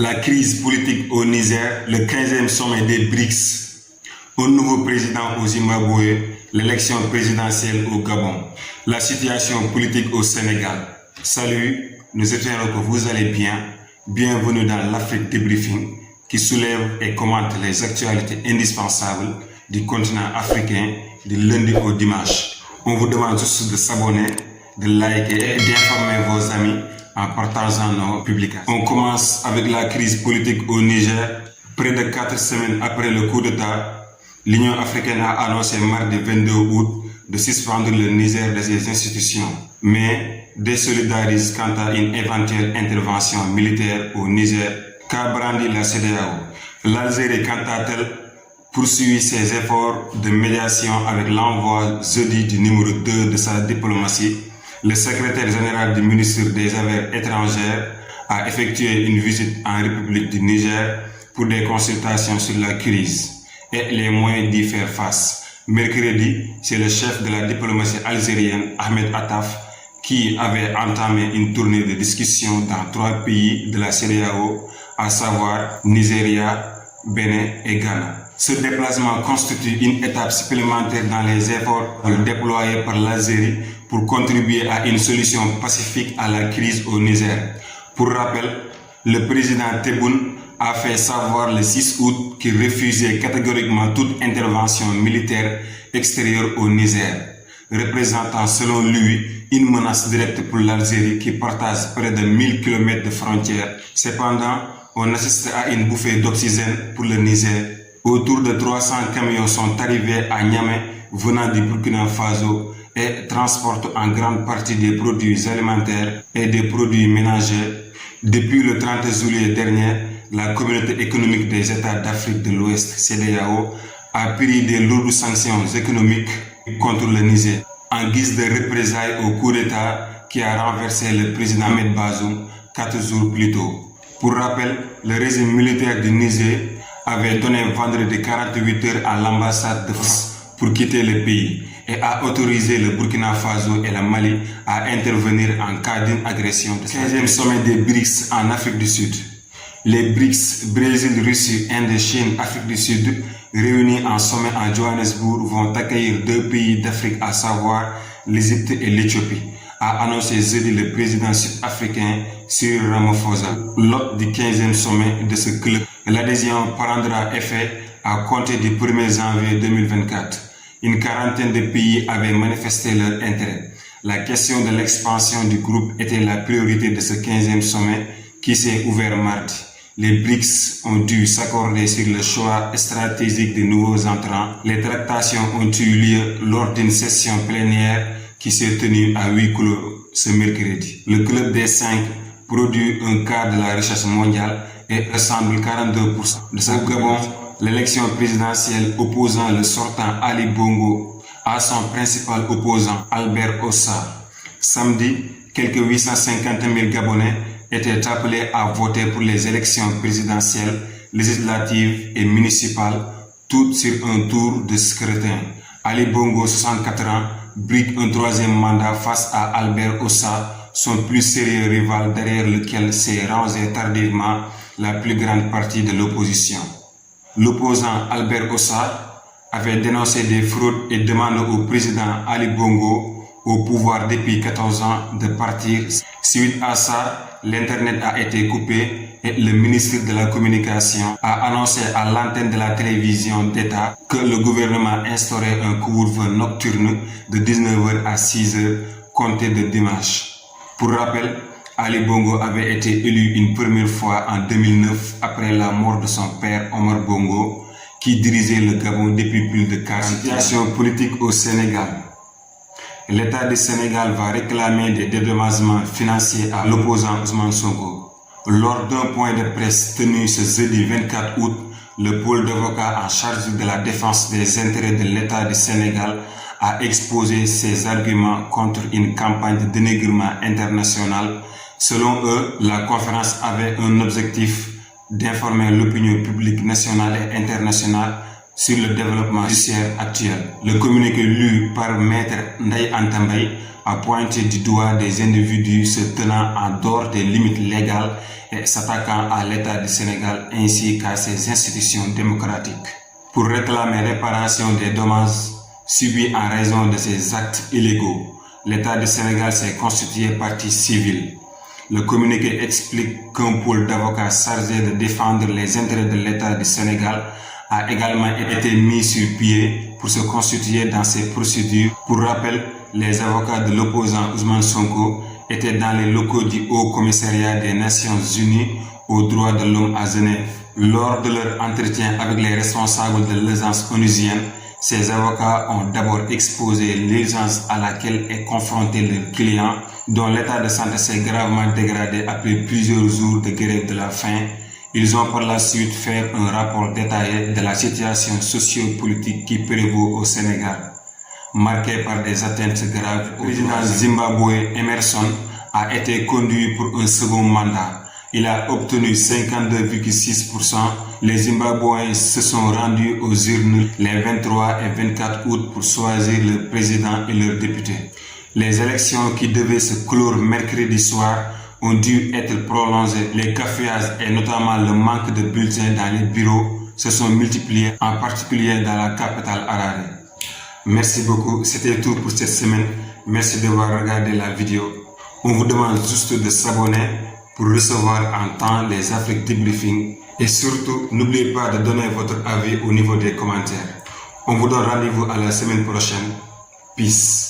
La crise politique au Niger, le 15e sommet des BRICS, un nouveau président au Zimbabwe, l'élection présidentielle au Gabon, la situation politique au Sénégal. Salut, nous espérons que vous allez bien. Bienvenue dans l'Afrique Débriefing qui soulève et commente les actualités indispensables du continent africain du lundi au dimanche. On vous demande juste de s'abonner, de liker et d'informer vos amis en partageant nos publications. On commence avec la crise politique au Niger. Près de 4 semaines après le coup d'État, l'Union africaine a annoncé mardi 22 août de suspendre le Niger de ses institutions, mais désolidarise quant à une éventuelle intervention militaire au Niger qu'a brandi la CEDEAO. L'Algérie, quant à elle, poursuit ses efforts de médiation avec l'envoi jeudi du numéro 2 de sa diplomatie. Le secrétaire général du ministère des Affaires étrangères a effectué une visite en République du Niger pour des consultations sur la crise et les moyens d'y faire face. Mercredi, c'est le chef de la diplomatie algérienne, Ahmed Attaf, qui avait entamé une tournée de discussion dans 3 pays de la CEDEAO, à savoir Nigeria, Bénin et Ghana. Ce déplacement constitue une étape supplémentaire dans les efforts déployés par l'Algérie pour contribuer à une solution pacifique à la crise au Niger. Pour rappel, le président Tebboune a fait savoir le 6 août qu'il refusait catégoriquement toute intervention militaire extérieure au Niger, représentant selon lui une menace directe pour l'Algérie qui partage près de 1000 km de frontières. Cependant, on assiste à une bouffée d'oxygène pour le Niger. Autour de 300 camions sont arrivés à Niamey venant du Burkina Faso et transportent en grande partie des produits alimentaires et des produits ménagers. Depuis le 30 juillet dernier, la communauté économique des États d'Afrique de l'Ouest, CEDEAO, a pris des lourdes sanctions économiques contre le Niger, en guise de représailles au coup d'État qui a renversé le président Ahmed Bazoum 4 jours plus tôt. Pour rappel, le régime militaire du Niger avait donné vendredi 48 heures à l'ambassade de France pour quitter le pays et a autorisé le Burkina Faso et le Mali à intervenir en cas d'une agression. 15e sommet des BRICS en Afrique du Sud. Les BRICS, Brésil, Russie, Inde, Chine, Afrique du Sud, réunis en sommet à Johannesburg, vont accueillir 2 pays d'Afrique, à savoir l'Égypte et l'Éthiopie, a annoncé jeudi le président sud-africain Cyril Ramaphosa. L'hôte du 15e sommet de ce club. L'adhésion prendra effet à compter du 1er janvier 2024. Une quarantaine de pays avaient manifesté leur intérêt. La question de l'expansion du groupe était la priorité de ce 15e sommet qui s'est ouvert mardi. Les BRICS ont dû s'accorder sur le choix stratégique des nouveaux entrants. Les tractations ont eu lieu lors d'une session plénière qui s'est tenue à huis clos ce mercredi. Le club des 5 produit un quart de la richesse mondiale et ressemble 42% de ce Gabon. L'élection présidentielle opposant le sortant Ali Bongo à son principal opposant Albert Ossa. Samedi, quelques 850 000 Gabonais étaient appelés à voter pour les élections présidentielles, législatives et municipales, toutes sur un tour de scrutin. Ali Bongo, 64 ans, brigue un 3e mandat face à Albert Ossa, son plus sérieux rival derrière lequel s'est rangé tardivement la plus grande partie de l'opposition. L'opposant Albert Ossa avait dénoncé des fraudes et demande au président Ali Bongo, au pouvoir depuis 14 ans, de partir. Suite à ça, l'Internet a été coupé et le ministre de la Communication a annoncé à l'antenne de la télévision d'État que le gouvernement instaurait un couvre-feu nocturne de 19h à 6h compté de dimanche. Pour rappel, Ali Bongo avait été élu une première fois en 2009 après la mort de son père Omar Bongo, qui dirigeait le Gabon depuis plus de 40 ans. Situation politique au Sénégal. L'État du Sénégal va réclamer des dédommagements financiers à l'opposant Ousmane Sonko. Lors d'un point de presse tenu ce jeudi 24 août, le pôle d'avocats en charge de la défense des intérêts de l'État du Sénégal a exposé ses arguments contre une campagne de dénigrement international. Selon eux, la conférence avait un objectif d'informer l'opinion publique nationale et internationale sur le développement judiciaire actuel. Le communiqué lu par Maître Ndaye Anta Mbaye a pointé du doigt des individus se tenant en dehors des limites légales et s'attaquant à l'État du Sénégal ainsi qu'à ses institutions démocratiques. Pour réclamer réparation des dommages subis en raison de ces actes illégaux, l'État du Sénégal s'est constitué partie civile. Le communiqué explique qu'un pôle d'avocats chargé de défendre les intérêts de l'État du Sénégal a également été mis sur pied pour se constituer dans ces procédures. Pour rappel, les avocats de l'opposant Ousmane Sonko étaient dans les locaux du Haut Commissariat des Nations Unies aux droits de l'homme à Genève. Lors de leur entretien avec les responsables de l'agence onusienne, ces avocats ont d'abord exposé l'urgence à laquelle est confronté le client, dont l'état de santé s'est gravement dégradé après plusieurs jours de grève de la faim. Ils ont par la suite fait un rapport détaillé de la situation socio-politique qui prévaut au Sénégal, marqué par des atteintes graves. Le président Zimbabwe Emerson a été conduit pour un second mandat. Il a obtenu 52,6%. Les Zimbabwéens se sont rendus aux urnes les 23 et 24 août pour choisir le président et leurs députés. Les élections qui devaient se clore mercredi soir ont dû être prolongées. Les cafouillages et notamment le manque de bulletins dans les bureaux se sont multipliés, en particulier dans la capitale Harare. Merci beaucoup, c'était tout pour cette semaine. Merci d'avoir regardé la vidéo. On vous demande juste de s'abonner pour recevoir en temps les Afrique Debriefing et surtout n'oubliez pas de donner votre avis au niveau des commentaires. On vous donne rendez-vous à la semaine prochaine. Peace.